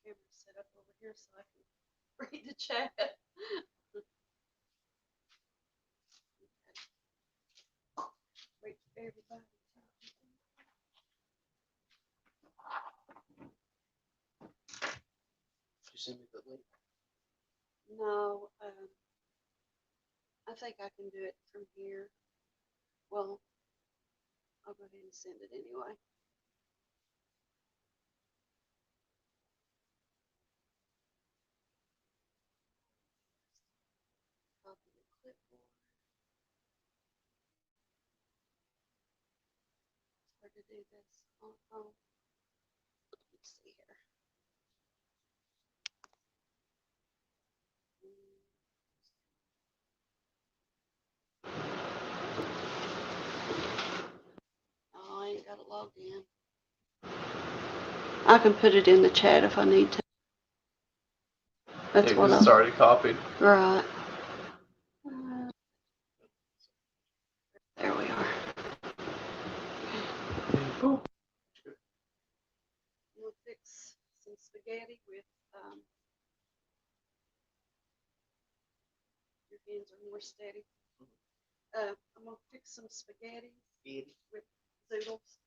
camera set up over here so I can read the chat. Wait for everybody. Did you send me the link? No, I think I can do it from here. Well, I'll go ahead and send it anyway. Copy the clipboard. It's hard to do this on phone. Let's see here. Oh, I ain't got it logged in. I can put it in the chat if I need to. That's what it's already copied. Right. There we are. Cool. We'll fix some spaghetti with, your hands are more steady. I'm gonna fix some spaghetti with zoodles.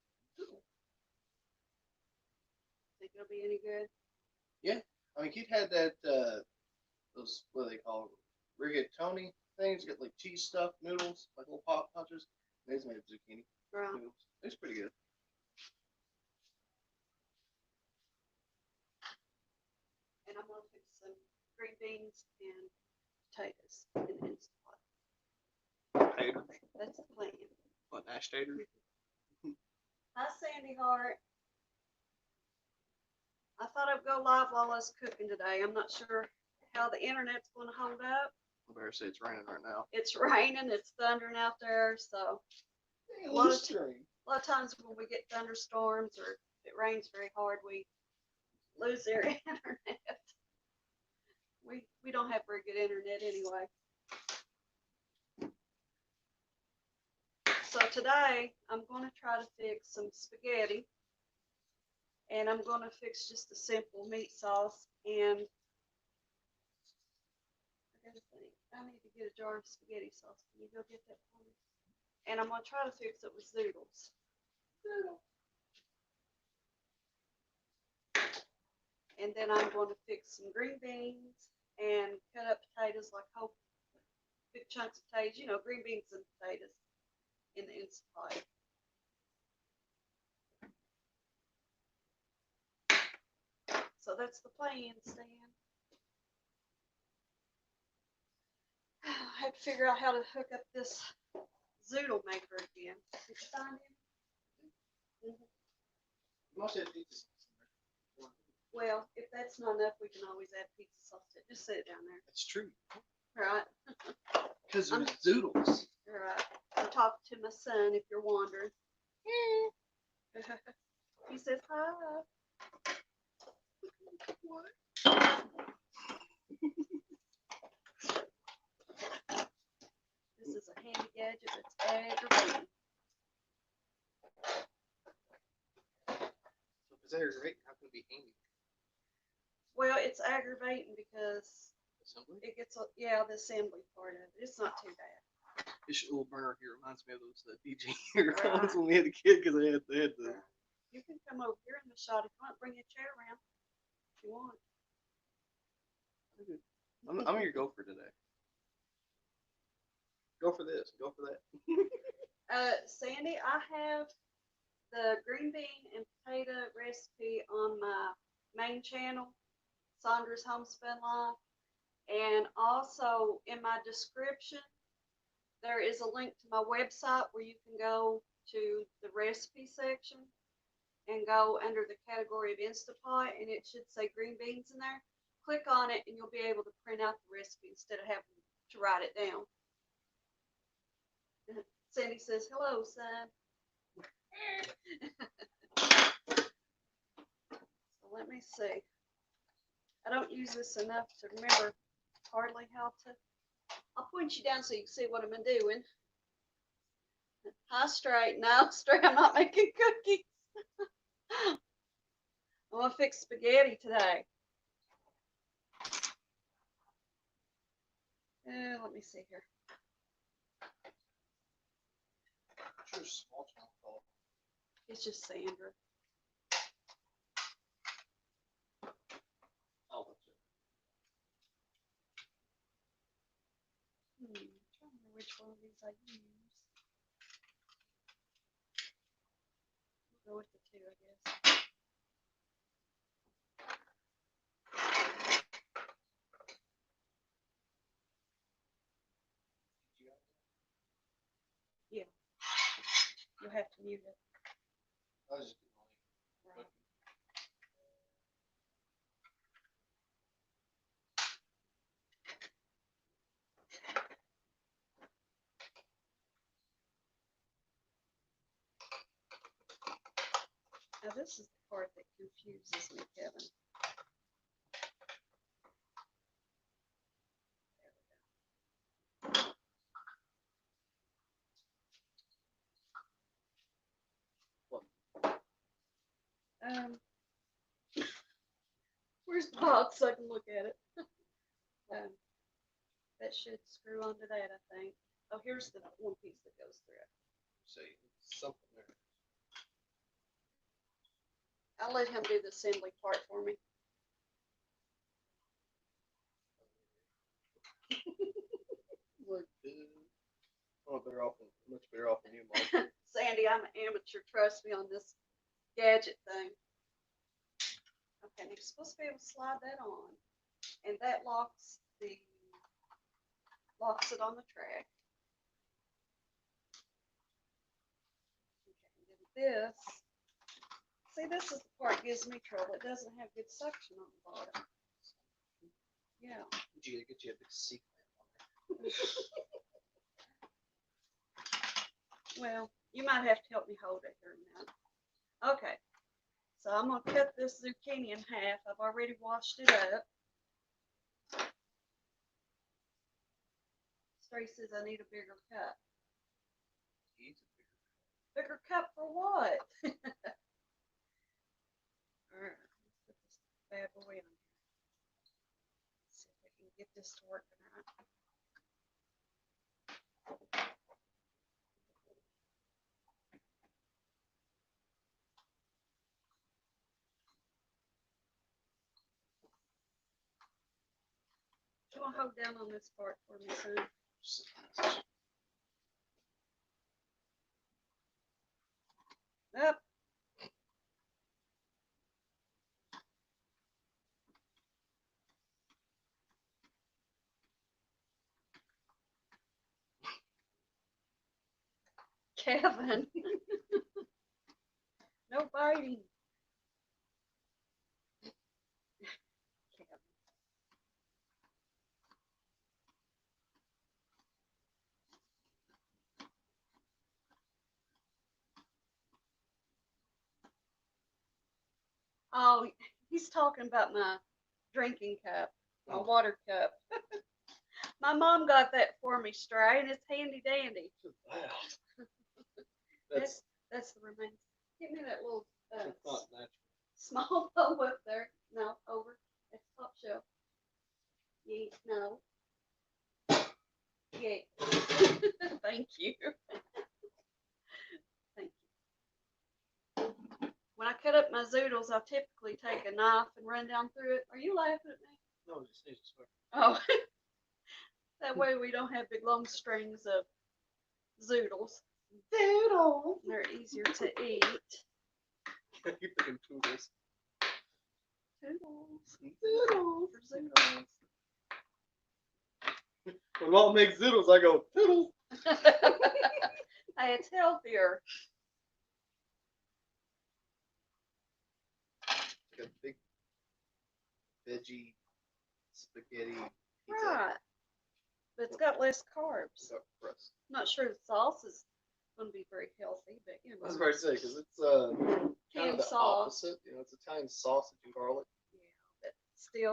Think it'll be any good? Yeah, I mean, Keith had that, those, what do they call them? Rigatoni things, get like cheese stuffed noodles, like little pop punches. These made of zucchini Right. noodles. It's pretty good. And I'm gonna fix some green beans and potatoes in the Instant Pot. Taters. That's the plan. What, mashed taters? Hi, Sandy Hart. I thought I'd go live while I was cooking today. I'm not sure how the internet's going to hold up. I better say it's raining right now. It's raining, it's thundering out there, so a lot of times when we get thunderstorms or it rains very hard, we lose their internet. We don't have very good internet anyway. So today I'm going to try to fix some spaghetti. And I'm going to fix just a simple meat sauce, and I need to get a jar of spaghetti sauce. Can you go get that for me? And I'm going to try to fix it with zoodles. And then I'm going to fix some green beans and cut up potatoes, like whole big chunks of potatoes, you know, green beans and potatoes in the Instant Pot. So that's the plan, Stan. I had to figure out how to hook up this zoodle maker again. Did you find him? Well, if that's not enough, we can always add pizza sauce to it. Just set it down there. That's true. Right. Because there's zoodles. Right. I'm talking to my son, if you're wondering. He says hi. What? This is a handy gadget that's aggravating. So if it's aggravating, how can it be handy? Well, it's aggravating because Assembly? it gets, yeah, the assembly part of it. It's not too bad. This little burner here reminds me of those TGIF guns when we had a kid, because they had the. You can come over here in the shot if you want. Bring your chair around if you want. I'm your gopher today. Go for this. Go for that. Sandy, I have the green bean and potato recipe on my main channel, Saunders Homespun Life, and also in my description there is a link to my website where you can go to the recipe section and go under the category of Instant Pot, and it should say green beans in there. Click on it and you'll be able to print out the recipe instead of having to write it down. Sandy says, hello, son. So let me see. I don't use this enough to remember hardly how to. I'll point you down so you can see what I'm doing. Hi, straight. No, straight. I'm not making cookies. I'm going to fix spaghetti today. Let me see here. What's your small channel called? It's just Sandra. Oh, that's it. I'm trying to remember which one of these I use. We'll go with the two, I guess. Yeah. You'll have to mute it. I was just Right. Now this is the part that confuses me, Kevin. Where's the box so I can look at it? That should screw onto that, I think. Oh, here's the one piece that goes through it. See, something there. I'll let him do the assembly part for me. Like, oh, better off, much better off than you, Mom. Sandy, I'm an amateur, trust me on this gadget thing. Okay, you're supposed to be able to slide that on, and that locks it on the track. Okay, and then this is the part that gives me trouble. It doesn't have good suction on the bottom. Yeah. Would you get you a big seat lamp on there? Well, you might have to help me hold it here now. Okay, so I'm gonna cut this zucchini in half. I've already washed it up. Stray says I need a bigger cup. He's a Bigger cup for what? Alright, let's put this bad boy in here. See if I can get this to work right. You want to hold down on this part for me, son? Up. Kevin. No biting. Kevin. Oh, he's talking about my drinking cup, my water cup. My mom got that for me, Stray, and it's handy dandy. Wow. That's the remains. Give me that little It's not natural. small bow up there. No, over. It's top shelf. Yeah, no. Yeah. Thank you. Thank you. When I cut up my zoodles, I typically take a knife and run down through it. Are you laughing at me? No, just need to swear. Oh. That way we don't have big long strings of zoodles. Zoodles. They're easier to eat. You're thinking toodles. Toodles. Zoodles. For zoodles. When Mom makes zoodles, I go, toodles. Hey, it's healthier. Like a big veggie spaghetti pizza. Right. But it's got less carbs. Without crust. I'm not sure the sauce is going to be very healthy, but you know. I was about to say, because it's kind Canned of the sauce. opposite. You know, it's Italian sausage and garlic. Yeah, but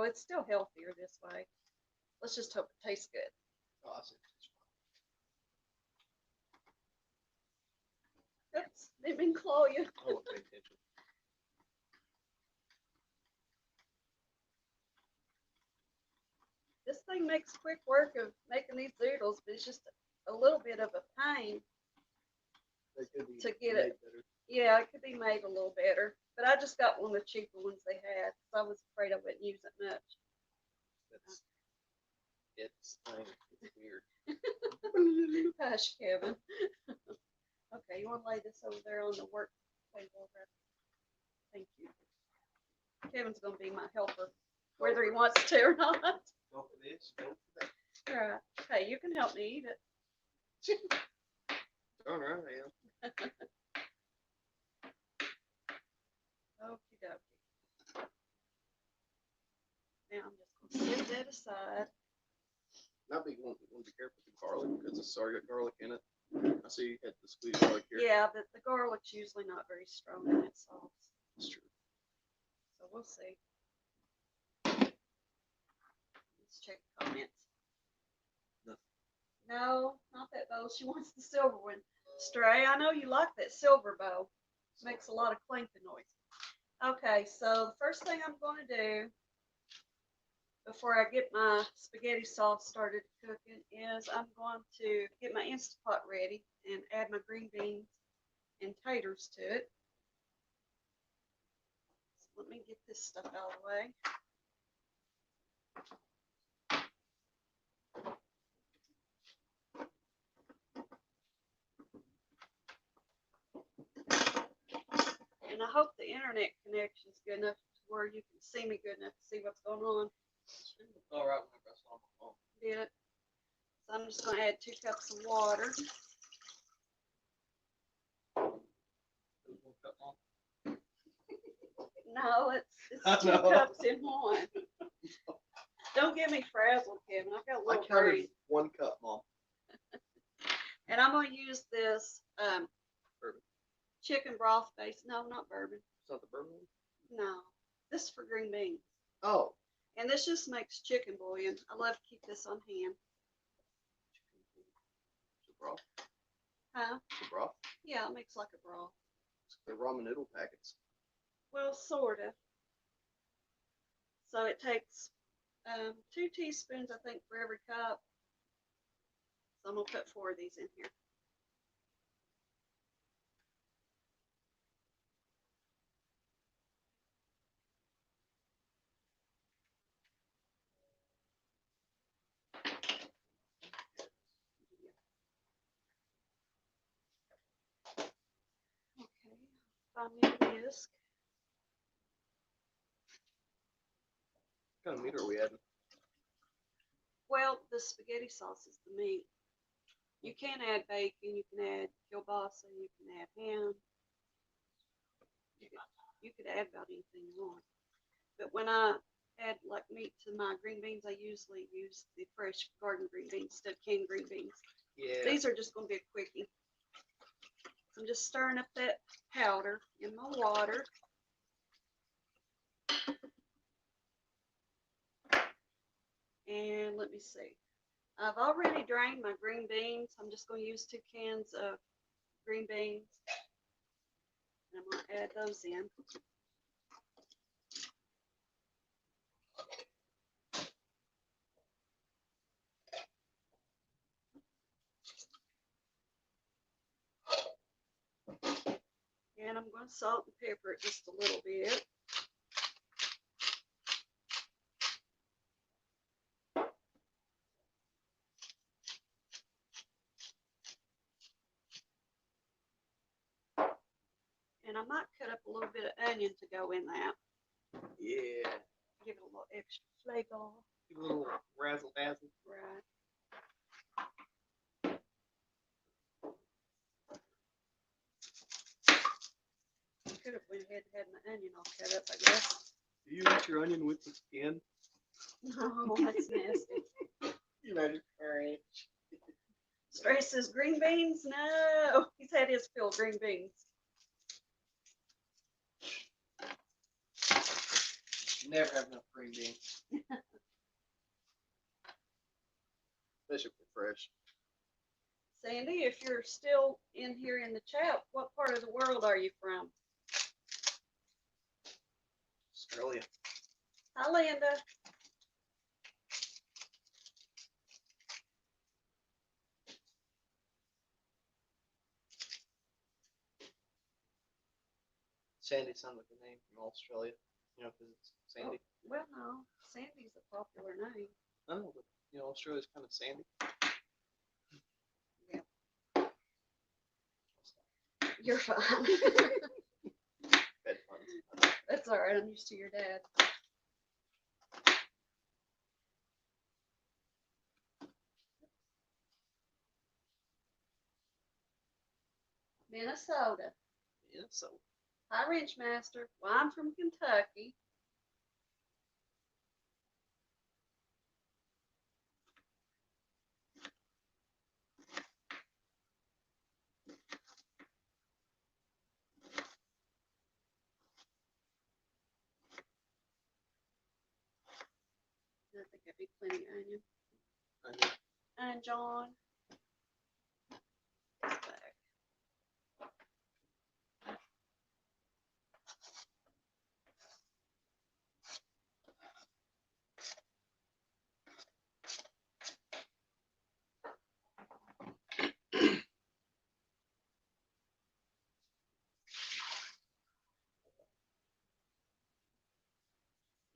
it's still healthier this way. Let's just hope it tastes good. Oh, I see. Oops, didn't mean to claw you. I won't pay attention. This This thing makes quick work of making these zoodles, but it's just a little bit of a pain. They could be To get made it. better. Yeah, it could be made a little better, but I just got one of the cheaper ones they had, so I was afraid I wouldn't use it much. It's weird. Hush, Kevin. Okay, you want to lay this over there on the work table? Thank you. Kevin's gonna be my helper, whether he wants to or not. Go for this. Go for that. All right. Hey, you can help me eat it. All right, I am. Okie dokie. Now I'm just gonna set that aside. Not be want to be careful with the garlic because it's already got garlic in it. I see you had the squeezed garlic here. Yeah, but the garlic's usually not very strong in its sauce, That's true. so we'll see. Let's check the comments. No, not that bow. She wants the silver one. Stray, I know you like that silver bow. Makes a lot of clinking noise. Okay, so the first thing I'm going to do before I get my spaghetti sauce started cooking is I'm going to get my Instapot ready and add my green beans and taters to it. So let me get this stuff out of the way. And I hope the internet connection is good enough to where you can see me good enough to see what's going on. All right, whenever I saw my phone. Did it? So I'm just going to add 2 cups of water. No, it's 2 cups in one. Don't get me frazzled, Kevin. I've got a I little counted brain. 1 cup, Mom. And I'm going to use this Bourbon. chicken broth base. No, not bourbon. It's not the bourbon one? No, this is for green beans. Oh. And this just makes chicken bouillon. I love to keep this on hand. It's a broth. Huh? It's a broth. Yeah, it makes like a broth. It's the ramen noodle packets. Well, sort of. So it takes 2 teaspoons, I think, for every cup. So I'm going to put 4 of these in here. Okay, find me a whisk. What kind of meat are we adding? Well, the spaghetti sauce is the meat. You can add bacon, you can add kielbasa, you can add ham. You could add about anything you want. But when I add like meat to my green beans, I usually use the fresh garden green beans instead of canned green beans. Yeah. These are just going to be a quickie. So I'm just stirring up that powder in my water. And let me see. I've already drained my green beans. I'm just going to use 2 cans of green beans. And I'm going to add those in. And I'm going to salt and pepper it just a little bit. And I might cut up a little bit of onion to go in that. Yeah. Give it a little extra flavor. Give a little razzle dazzle. Right. Could have went ahead and had my onion all cut up, I guess. Do you eat your onion with the skin? No, that's nasty. You imagine French. Stray says green beans? No. He's had his fill of green beans. You never have enough green beans. Especially if they're fresh. Sandy, if you're still in here in the chat, what part of the world are you from? Australia. Hi, Linda. Sandy sounds like a name from Australia. You know, because it's sandy. Well, no, Sandy's a popular name. I don't know, but you know, Australia's kind of sandy. You're fine. Headphones. That's all right. I'm used to your dad. Minnesota. Yeah, so Hi, Ridgemaster. Well, I'm from Kentucky. I think that'd be plenty of onion. And John. It's back.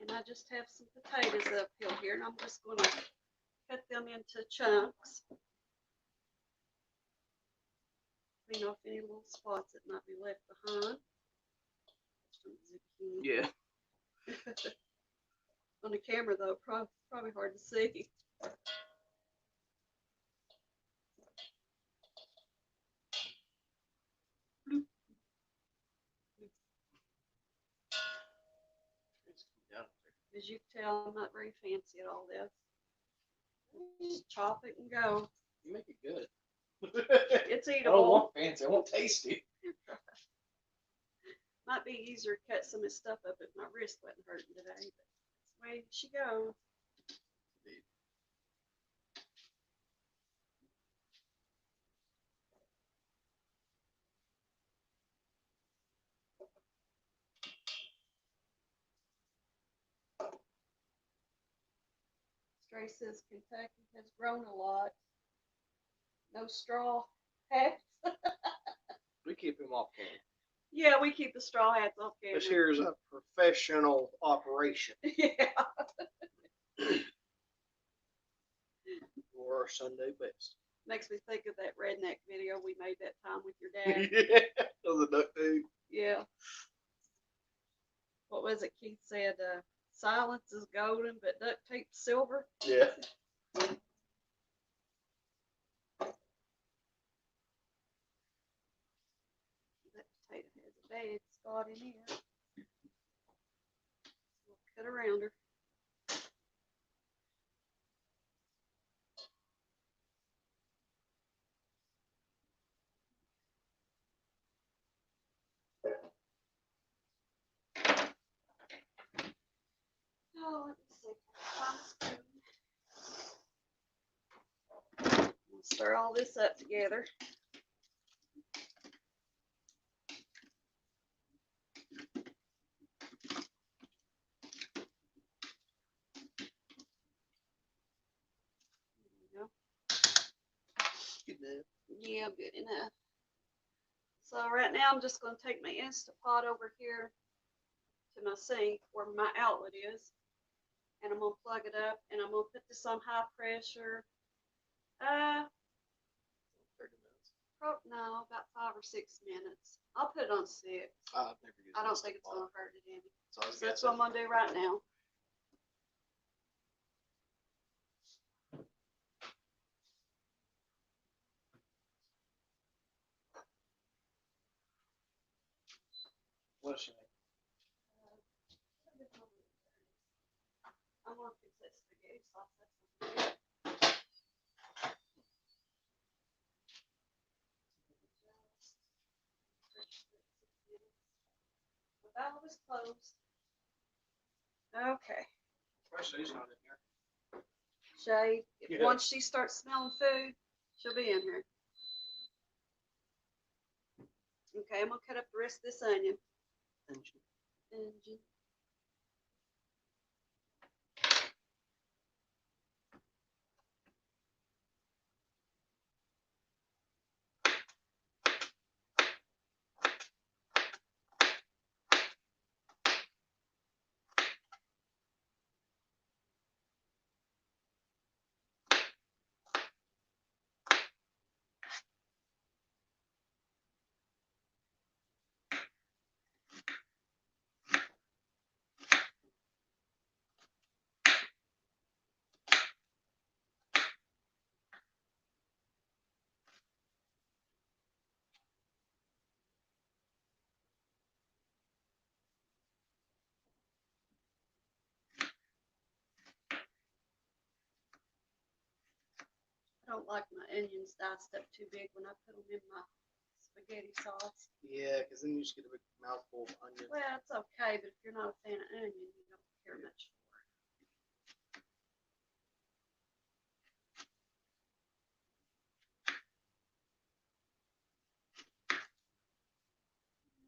And I just have some potatoes uphill here, and I'm just going to cut them into chunks. Clean off any little spots that might be left behind. Some zucchini. yeah. On the camera, though, probably hard to see. As you can tell, I'm not very fancy at all this. Just chop it and go. You make it good. It's I don't eatable. want fancy. I want tasty. Might be easier to cut some of this stuff up if my wrist wasn't hurting today, but that's the way she goes. Stray says Kentucky has grown a lot. No straw hats. We keep him off camera. Yeah, we keep the straw hats off camera. This here is a professional operation Yeah. for our Sunday best. Makes me think of that redneck video we made that time with your dad. Yeah, of the duck food. Yeah. What was it Keith said? Silence is golden, but duct tape's silver. Yeah. That potato has a bad spot in here. We'll cut around her. Oh, let me see. Find a spoon. We'll stir all this up together. There we go. Good enough. Yeah, good enough. So right now I'm just going to take my Instant Pot over here to my sink where my outlet is. And I'm going to plug it up and I'm going to put this on high pressure. 30 minutes. No, about 5 or 6 minutes. I'll put it on 6. I've never used I don't this think it's before. going to hurt it any. So I was So that's guessing. what I'm going to do right now. What's your I'm going to fix that spaghetti sauce. That's what the valve is closed. Okay. She's not in here. Shay, Yeah. once she starts smelling food, she'll be in here. Okay, I'm going to cut up the rest of this onion. Onion. don't like my onions diced up too big when I put them in my spaghetti sauce. Yeah, because then you just get a big mouthful of onions. Well, it's okay, but if you're not a fan of onion, you don't care much for it.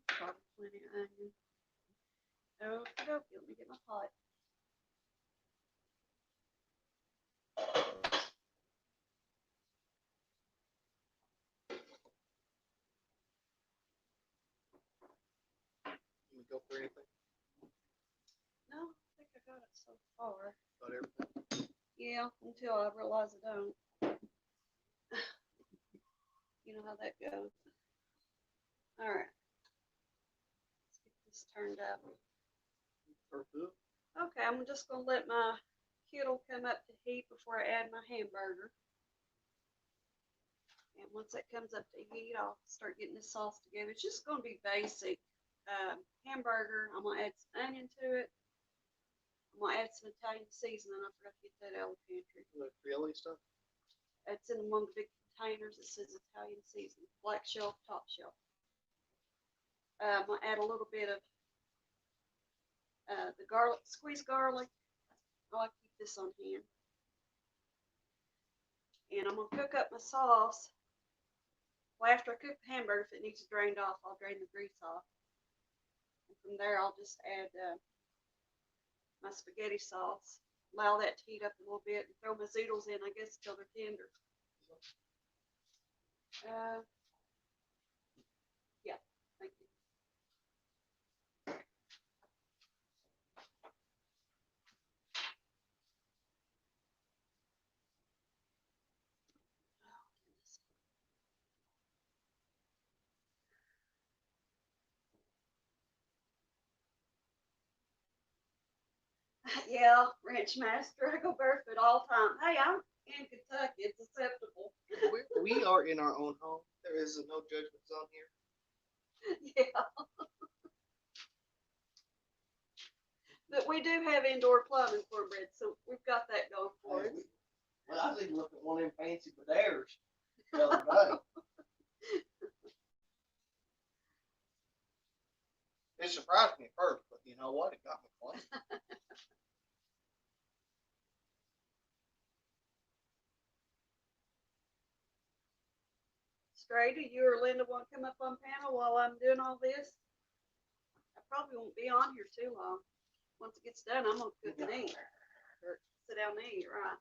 Probably plenty of onion. Okie dokie, let me get my pot. Can we go for anything? No, I think I got it so far. Got everything? Yeah, until I realize I don't. You know how that goes. Alright. Let's get this turned up. Perfect. Okay, I'm just gonna let my kettle come up to heat before I add my hamburger. And once that comes up to heat, I'll start getting this sauce together. It's just gonna be basic hamburger. I'm gonna add some onion to it. I'm gonna add some Italian seasoning. I forgot to get that out of the pantry. The Creole stuff? It's in one of the big containers. It says Italian seasoning, black shelf, top shelf. I'm gonna add a little bit of the garlic, squeezed garlic. I like to keep this on hand. And I'm gonna cook up my sauce. Well, after I cook the hamburger, if it needs drained off, I'll drain the grease off. And from there, I'll just add my spaghetti sauce. Allow that to heat up a little bit and throw my zoodles in, I guess, until they're tender. Yeah, thank you. Yeah, ranch master. I go barefoot all the time. Hey, I'm in Kentucky. It's acceptable. We are in our own home. There is a no judgment zone here. Yeah. But we do have indoor plumbing cornbread, so we've got that going for us. Well, I was even looking at one of them fancy Badaires the other day. It surprised me at first, but you know what? It got me playing. Straight, you or Linda want to come up on panel while I'm doing all this? I probably won't be on here too long. Once it gets done, I'm gonna cook and eat. Or sit down and eat, right?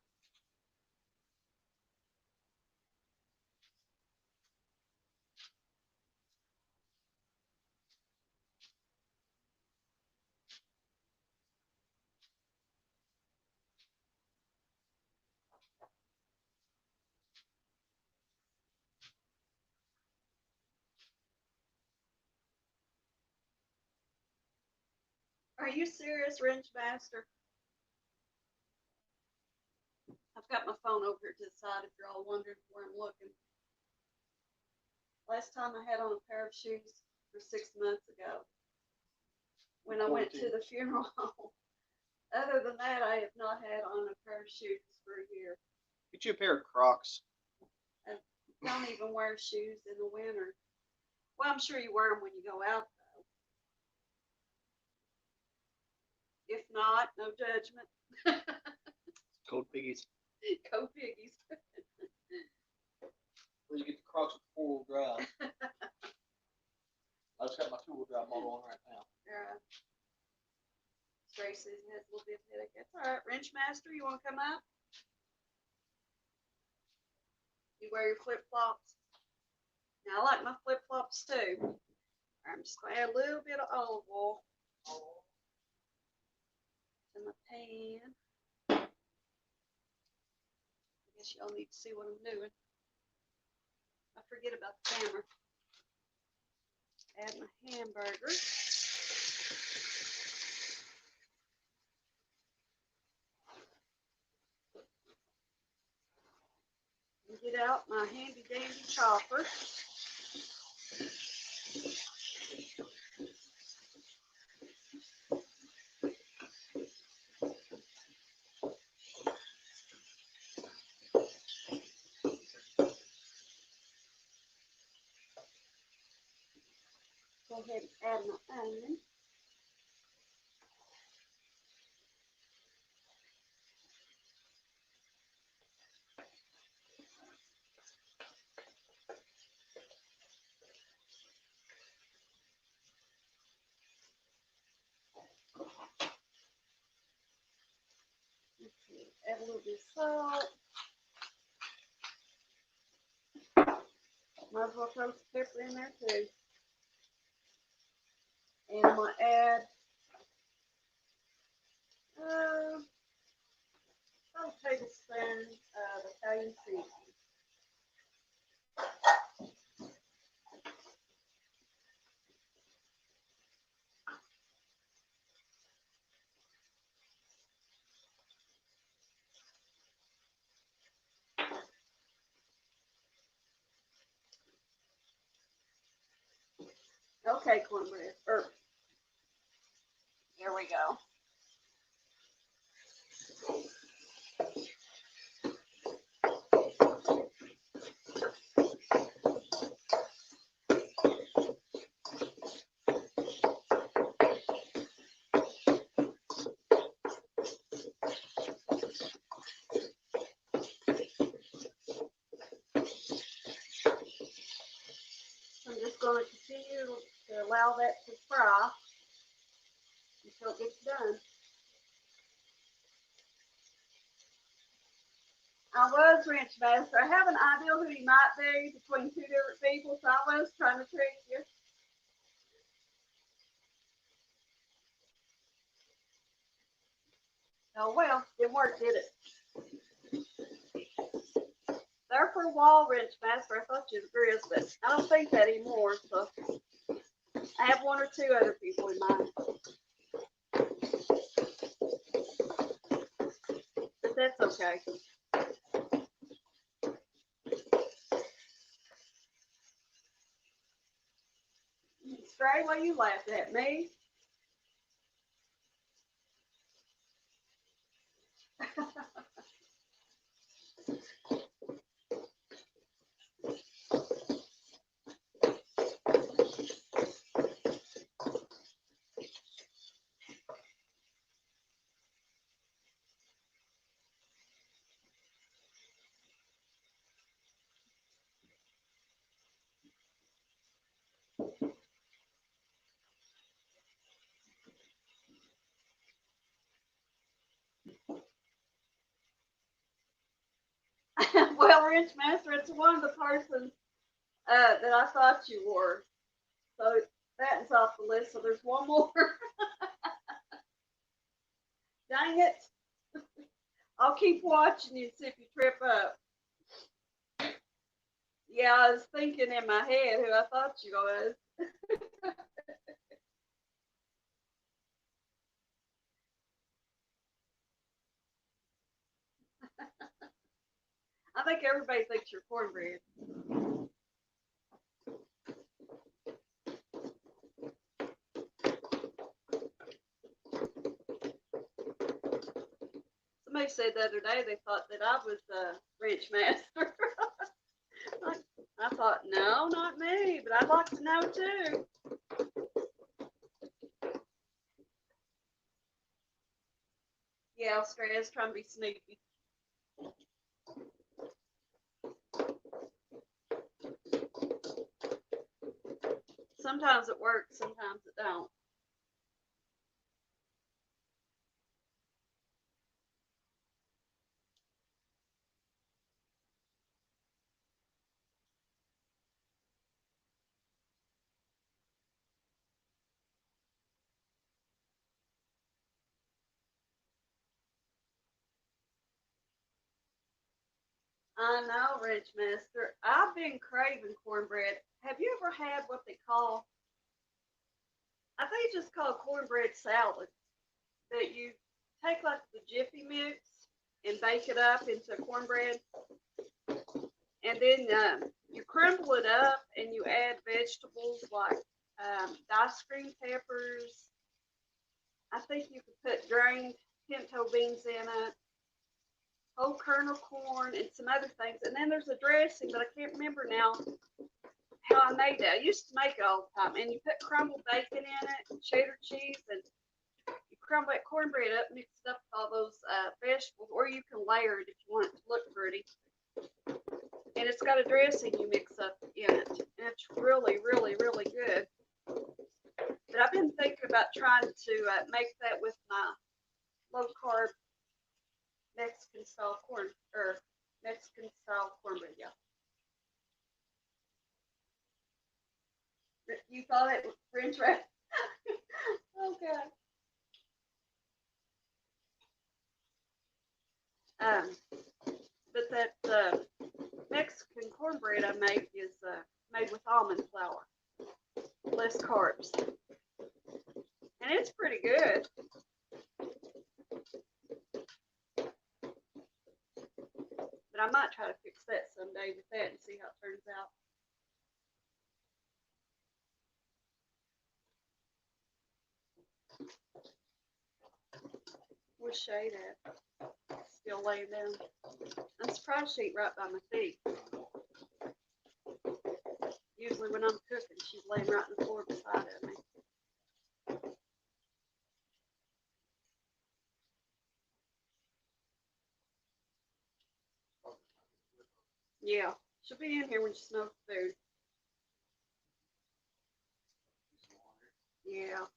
Are you serious, Wrench Master? I've got my phone over here to the side if you're all wondering where I'm looking. Last time I had on a pair of shoes for 6 months ago when I went to the funeral home. Other than that, I have not had on a pair of shoes for a year. Get you a pair of Crocs. I don't even wear shoes in the winter. Well, I'm sure you wear them when you go out, though. If not, no judgment. Cold piggies. Go piggies. Where'd you get the Crocs with 4-wheel drive? I just got my 2-wheel drive model on right now. Tracy has a little bit of headache. That's all right. Wrench Master, you want to come up? You wear your flip flops. Now I like my flip flops too. I'm just going to add a little bit of olive oil to my pan. I guess y'all need to see what I'm doing. I forget about the camera. Add my hamburger. And get out my handy dandy chopper. go ahead and add my onion. Add a little bit of salt. Might as well throw some pepper in there too. And I'm going to add about a tablespoon of Italian seasoning. Okay, cornbread. Here we go. I'm just going to continue to allow that to fry until it gets done. I was ranch master. I have an idea who he might be between two different people, so I was trying to trick you. Oh well, it worked, did it? There for a while, ranch master. I thought you was Grizz, but I don't think that anymore. So I have one or two other people in mind, but that's okay. Stray, why you laughing at me? Well, ranch master, it's one of the persons that I thought you were. So that's off the list. So there's one more. Dang it. I'll keep watching you and see if you trip up. Yeah, I was thinking in my head who I thought you was. I think everybody thinks you're cornbread. Somebody said the other day they thought that I was a ranch master. I thought, no, not me, but I'd like to know too. Yeah, Australia's trying to be sneaky. Sometimes it works, sometimes it don't. I know, Ranch Master. I've been craving cornbread. Have you ever had what they call, I think it's just called cornbread salad, that you take like the Jiffy mix and bake it up into cornbread, and then you crumble it up and you add vegetables like diced green peppers. I think you could put drained pinto beans in it, whole kernel corn, and some other things. And then there's a dressing, but I can't remember now how I made it. I used to make it all the time. And you put crumbled bacon in it, and cheddar cheese, and you crumble that cornbread up, mix it up with all those vegetables, or you can layer it if you want it to look pretty. And it's got a dressing you mix up in it. And it's really, really, really good. But I've been thinking about trying to make that with my low carb Mexican style cornbread, yeah. You thought it was French wrap? Okay. But that Mexican cornbread I make is made with almond flour, less carbs, and it's pretty good. But I might try to fix that someday with that and see how it turns out. Where's Shade at? Still laying down. I'm surprised she ain't right by my feet. Usually when I'm cooking, she's laying right on the floor beside of me. Yeah, she'll be in here when she smells food. Yeah.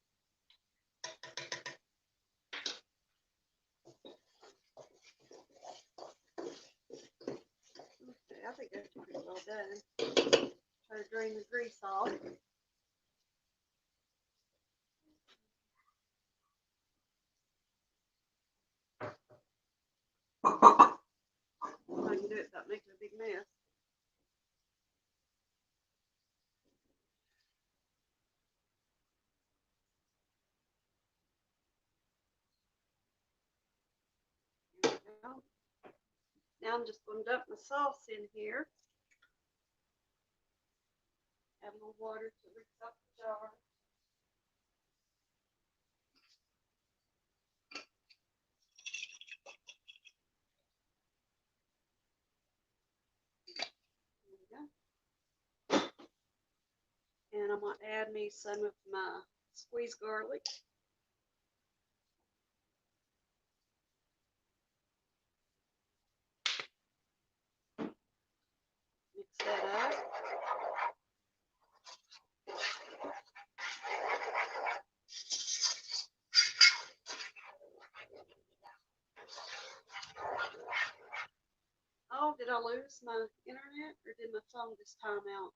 Okay, I think that's pretty well done. Try to drain the grease off. I can do it without making a big mess. There we go. Now I'm just going to dump my sauce in here. Add a little water to mix up the jar. There we go. And I'm going to add me some of my squeezed garlic. Mix that up. Oh, did I lose my internet or did my phone just time out?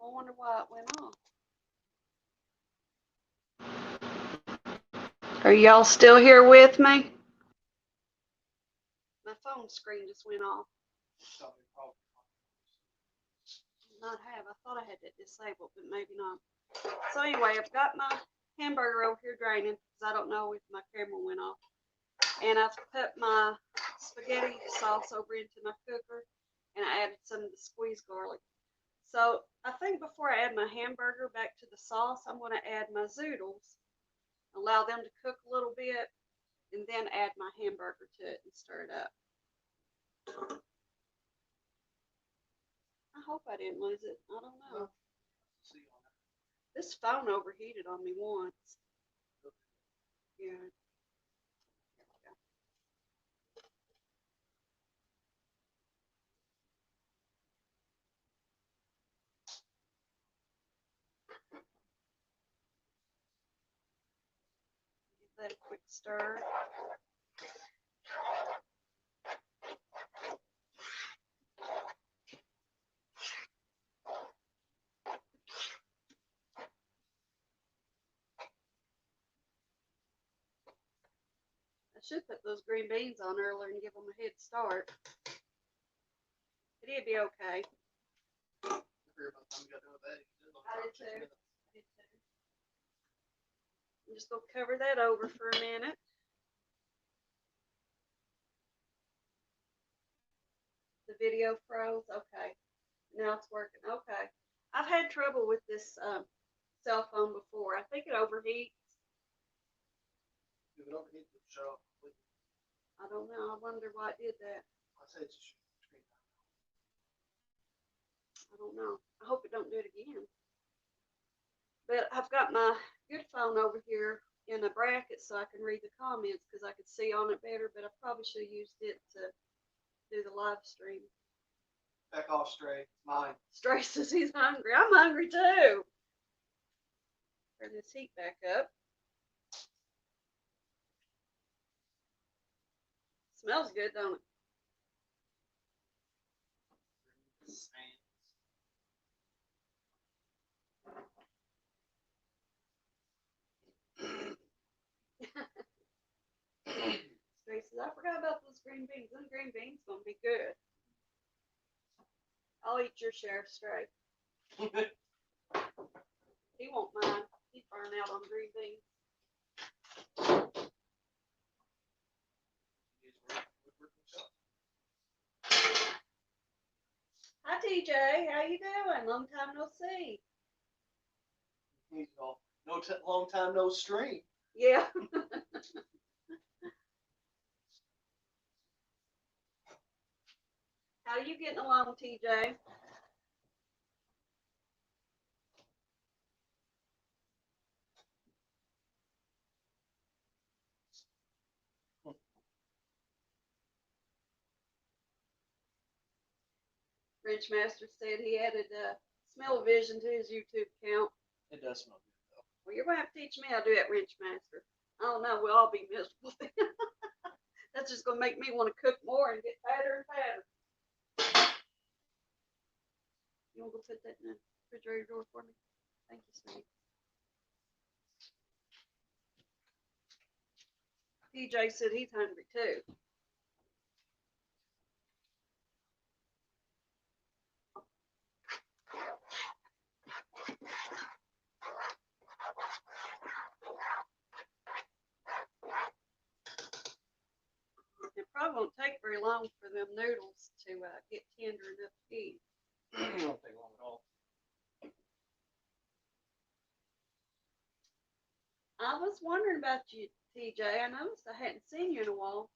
I wonder why it went off. Are y'all still here with me? My phone screen just went off. Not have. I thought I had that disabled, but maybe not. So anyway, I've got my hamburger over here draining because I don't know if my camera went off. And I've put my spaghetti sauce over into my cooker and I added some of the squeezed garlic. So I think before I add my hamburger back to the sauce, I'm going to add my zoodles, allow them to cook a little bit, and then add my hamburger to it and stir it up. I hope I didn't lose it. I don't know. This phone overheated on me once. Yeah. Give that a quick stir. I should put those green beans on earlier and give them a head start. But it'd be okay. I did too. I'm just going to cover that over for a minute. The video froze. Okay. Now it's working. Okay. I've had trouble with this cell phone before. I think it overheats. If it overheats, it'll shut off completely. I don't know. I wonder why it did that. I say it's a screen time. I don't know. I hope it don't do it again. But I've got my good phone over here in a bracket so I can read the comments because I could see on it better, but I probably should have used it to do the live stream. Back off, Stray. It's mine. Stray says he's hungry. I'm hungry too. Turn this heat back up. Smells good, don't it? Stray says, I forgot about those green beans. Them green beans gonna be good. I'll eat your share, Stray. He won't mind. He's burning out on green beans. Hi, TJ. How you doing? Long time no see. He's all, long time no stream. Yeah. How you getting along, TJ? Ridgemaster said he added smell-o-vision to his YouTube account. It does smell good though. Well, you're gonna have to teach me how to do that, Ridgemaster. I don't know. We'll all be miserable then. That's just gonna make me want to cook more and get fatter and fatter. You wanna go put that in the refrigerator door for me? Thank you, sweetie. TJ said he's hungry too. It probably won't take very long for them noodles to get tender enough to eat. It won't take long at all. I was wondering about you, TJ. I noticed I hadn't seen you in a while.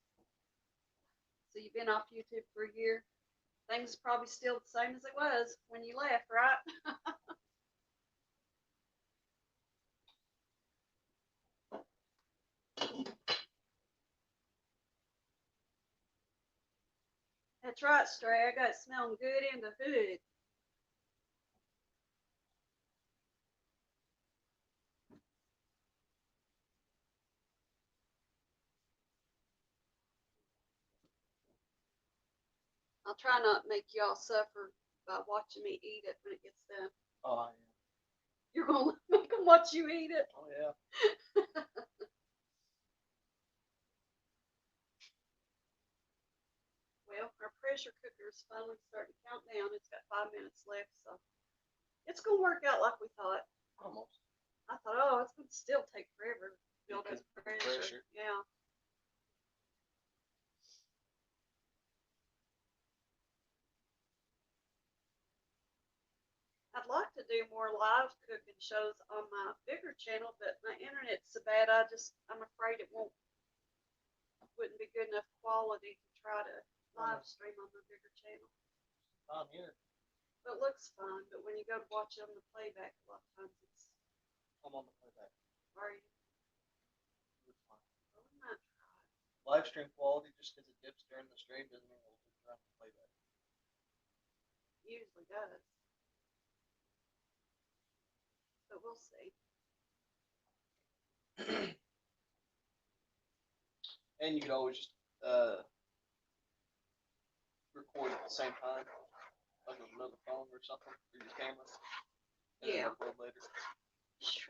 So you've been off YouTube for a year. Things are probably still the same as it was when you left, right? That's right, Stray. I got it smelling good in the hood. I'll try not to make y'all suffer by watching me eat it when it gets done. Oh yeah. You're gonna make them watch you eat it. Oh yeah. Well, our pressure cooker is finally starting to count down. It's got 5 minutes left, so it's gonna work out like we thought. Almost. I thought, oh, it's gonna still take forever to build Because up pressure. pressure. Yeah. I'd like to do more live cooking shows on my bigger channel, but my internet's so bad. I'm afraid wouldn't be good enough quality to try to live stream on the bigger channel. I'm here. But it looks fun. But when you go to watch it on the playback, a lot of times I'm on the playback. are you? It's fine. Well, we might try. Live stream quality, just because it dips during the stream, doesn't mean we'll do it on the playback. Usually does. But we'll see. And you could always just record at the same time, like with another phone or something, or your camera. And then Yeah. upload later.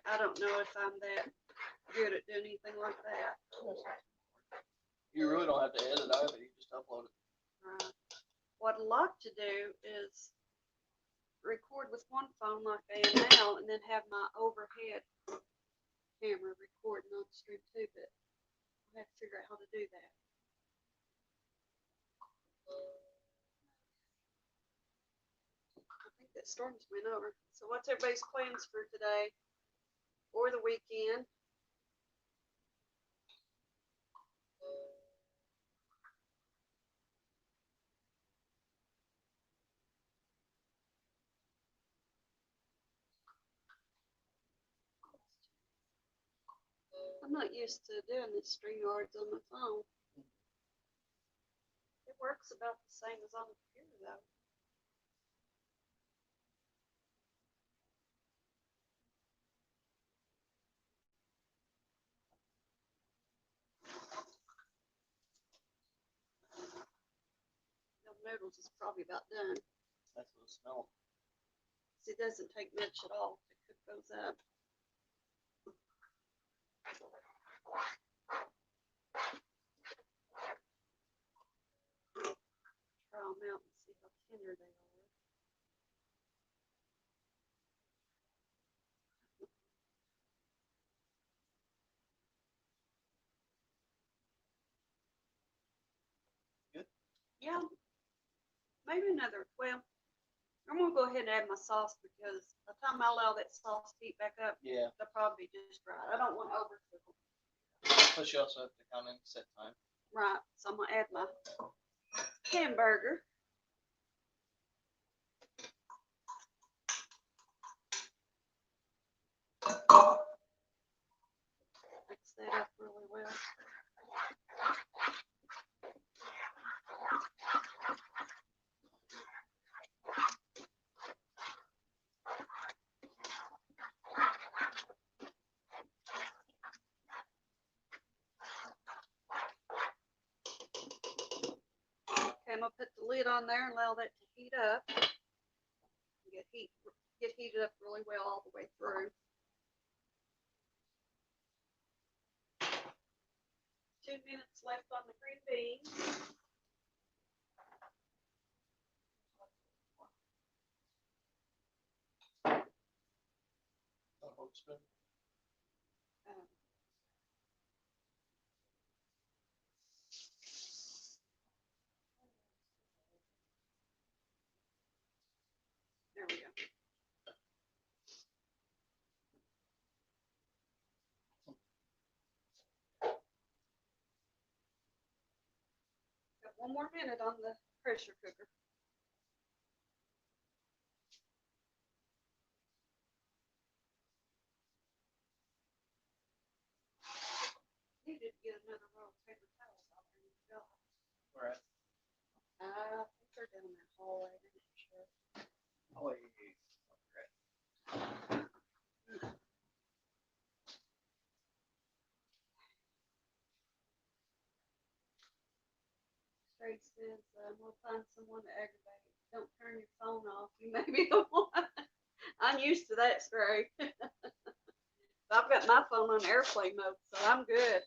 I don't know if I'm that good at doing anything like that. You really don't have to edit either. You just upload it. What I'd like to do is record with one phone like I am now, and then have my overhead camera recording on the stream too. But I have to figure out how to do that. I think that storm's went over. So what's everybody's plans for today or the weekend? I'm not used to doing this StreamYards on my phone. It works about the same as on the computer though. The noodles is probably about done. That's what it smells. See, it doesn't take much at all to cook those up. Try them out and see how tender they are. Good? Yeah, maybe another. Well, I'm gonna go ahead and add my sauce because by the time I allow that sauce to heat back up, Yeah. they'll probably be just right. I don't want to overcook them. Plus, you also have to count in set time. Right, so I'm gonna add my hamburger. Mix that up really well. Okay, I'm gonna put the lid on there and allow that to heat up. Get heated up really well all the way through. 2 minutes left on the green beans. Not a whole spoon. Um, there we go. Got 1 more minute on the pressure cooker. Needed to get another roll of paper towels out there. You go. Where at? I think they're down in that hallway. I'm not sure. Oh, wait. Okay. Trey says, we'll find someone to aggravate. Don't turn your phone off. You may be the one. I'm used to that, Trey. I've got my phone on airplane mode, so I'm good.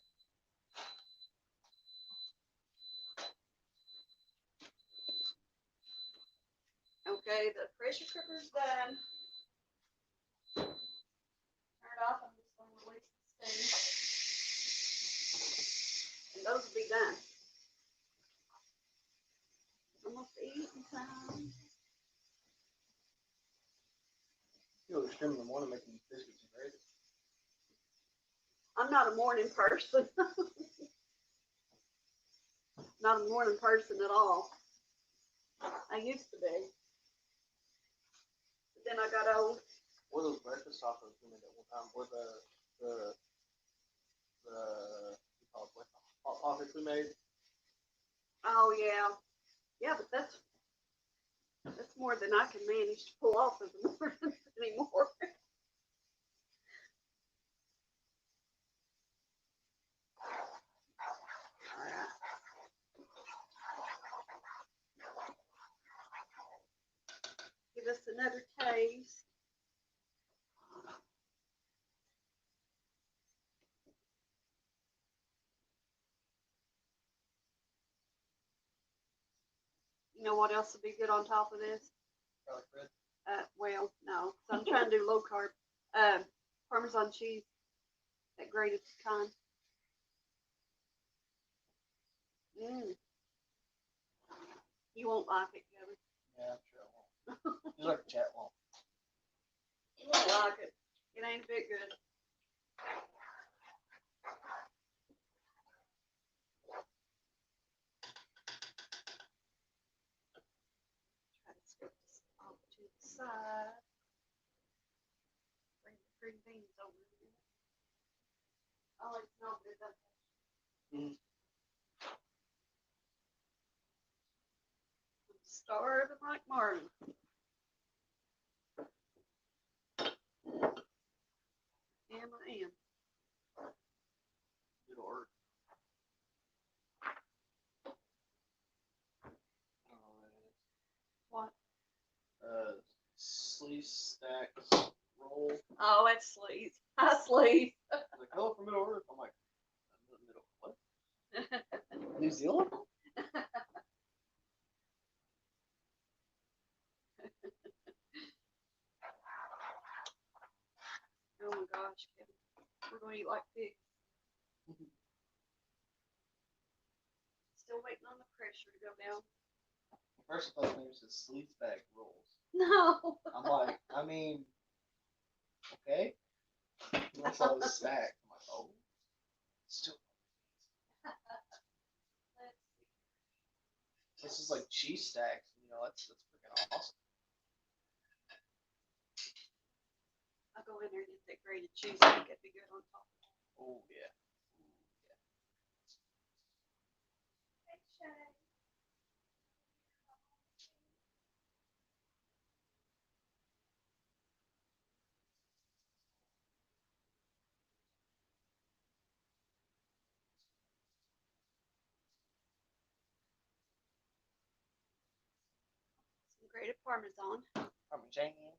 Okay, the pressure cooker's done. Turn it off. I'm just going to release the steam. And those will be done. Almost eating time. You were screaming in the morning making biscuits and gravy. I'm not a morning person. Not a morning person at all. I used to be. But then I got old. Or those breakfast tacos we made at one time. Or the what you call it, like the hot pockets we made. Oh yeah. Yeah, but that's more than I can manage to pull off of the morning anymore. Alright. Give us another taste. You know what else would be good on top of this? Garlic bread. Well, no. So I'm trying to do low carb. Parmesan cheese. That grated kind. You won't like it, Kevin. Yeah, I'm sure I won't. Just like a chat won't. You won't like it. It ain't a bit good. Try to scoop this off to the side. Bring the green beans over here. I'll let you know if it does. Mhm. I'm starving like Marvin. I am. Good art. I don't know what that is. What? Sleeve stacks roll. Oh, it's sleaze. I sleaze. Like, hello from Middle Earth. I'm like, Middle what? New Zealand? Oh my gosh, Kevin. We're going to eat like pigs. Still waiting on the pressure to go down. First I thought it said sleeve stack rolls. No. I'm like, I mean, okay. And I saw it was stacked. I'm like, oh, still. Let's see. This is like cheese stacks. You know, that's freaking awesome. I'll go in there and get that grated cheese. I think it'd be good on top. Oh yeah. Hey, Shay. Some grated Parmesan. Parmesan. Let's see here.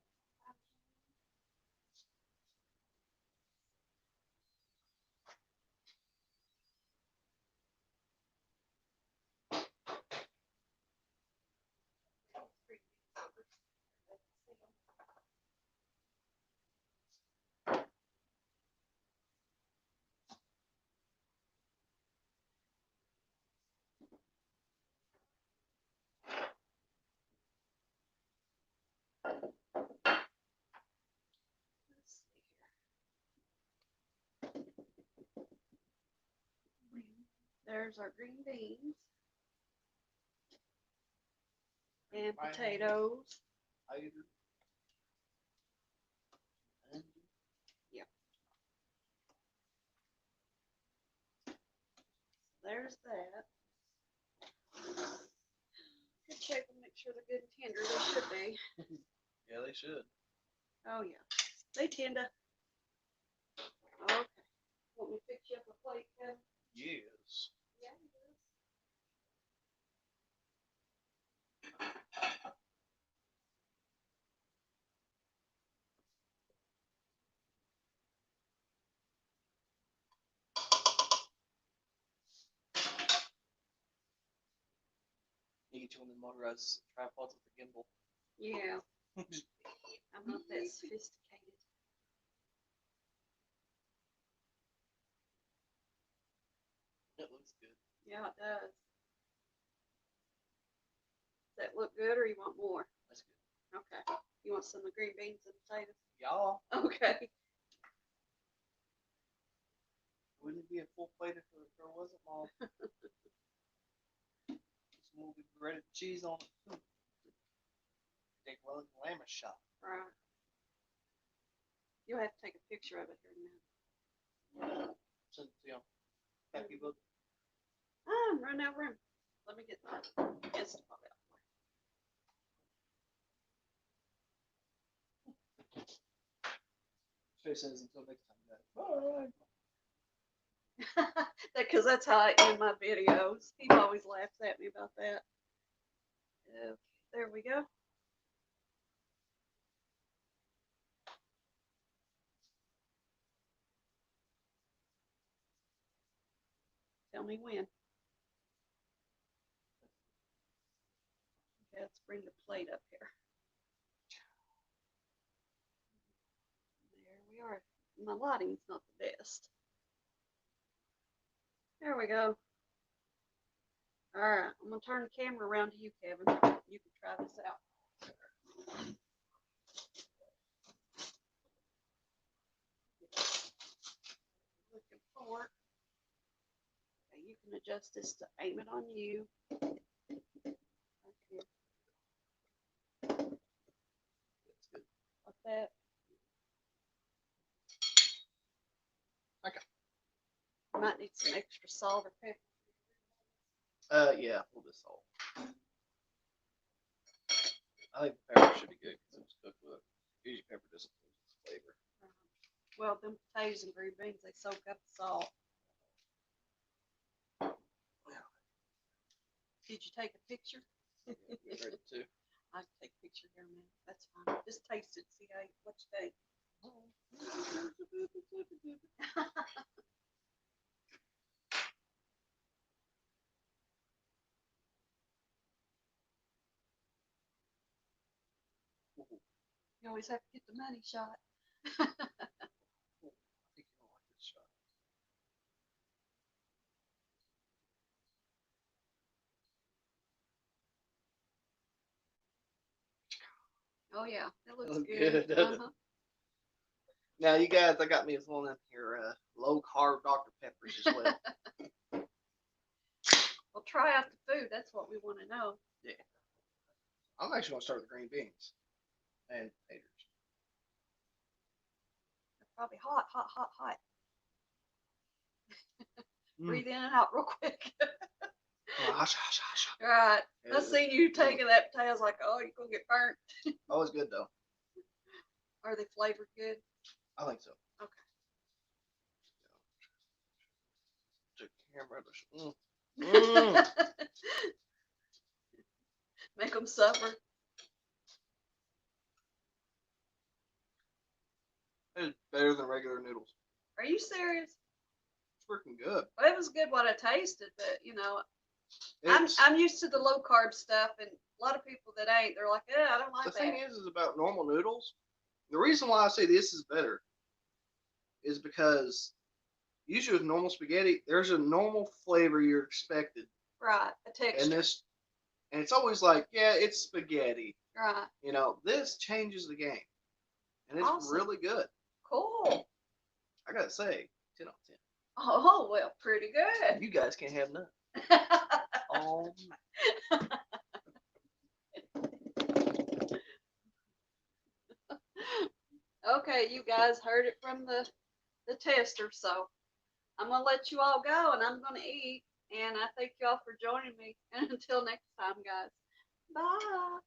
There's our green beans and potatoes. There's that. Good check and make sure they're good and tender. They should be. Yeah, they should. Oh yeah. They tend to. Okay. Want me to fix you up a plate, Kevin? Yes. Yeah, it is. You get you one of the motorized tripods with the gimbal. Yeah. I'm not that sophisticated. It looks good. Yeah, it does. Does that look good or you want more? That's good. Okay. You want some of the green beans and potatoes? Y'all, Okay. wouldn't it be a full plate if there wasn't all some little bit breaded cheese on it too? Take Wellington lamb a shot. Right. You'll have to take a picture of it here in a minute. Send it to you on Happy Book. I'm running out of room. Let me get that. Instant Pot out. Shay says until next time, guys. Bye. Because that's how I end my videos. He always laughs at me about that. Okay, there we go. Tell me when. Okay, let's bring the plate up here. There we are. My lighting's not the best. There we go. All right, I'm gonna turn the camera around to you, Kevin. You can try this out. Looking for it. Okay, you can adjust this to aim it on you. Right here. That's good. Like that. Okay. salt or pepper? Yeah, a little bit of salt. I think the pepper should be good because it was cooked with. Usually pepper doesn't lose its flavor. Well, them potatoes and green beans, they soak up the salt. Did you take a picture? Yeah, get ready to. I can take a picture here, man. That's fine. Just taste it, see what you think. You always have to get the money shot. I think you don't like this shot. Oh yeah, it looks Look good. good, doesn't it? Uh-huh. Now, you guys, I got me one of your low carb Dr. Peppers as well. Well, try out the food. That's what we want to know. I'm actually gonna start with green beans and potatoes. They're probably hot, hot, hot, hot. Mm. Breathe in and out real quick. Gosh, gosh, gosh. Right. Yeah, I seen you taking that potato. I was like, oh, you're gonna get burnt. Always good though. Are they flavored good? I think so. The camera. Mm. Make them suffer. It's better than regular noodles. Are you serious? It's freaking good. Well, it was good what I tasted, but I'm It's, I'm used to the low carb stuff, and a lot of people that ain't, they're like, yeah, I don't the like thing that. is about normal noodles. The reason why I say this is better is because usually with normal spaghetti, there's a normal flavor you're expected, Right, a texture. and it's always like, yeah, it's spaghetti. Right, You know, this changes the game, and it's Awesome. really good. cool. I gotta say, 10 out of 10. Oh well, pretty good. You guys can't have none. Oh my. Okay, you guys heard it from the tester, so I'm gonna let you all go, and I'm gonna eat. And I thank you all for joining me. And until next time, guys. Bye.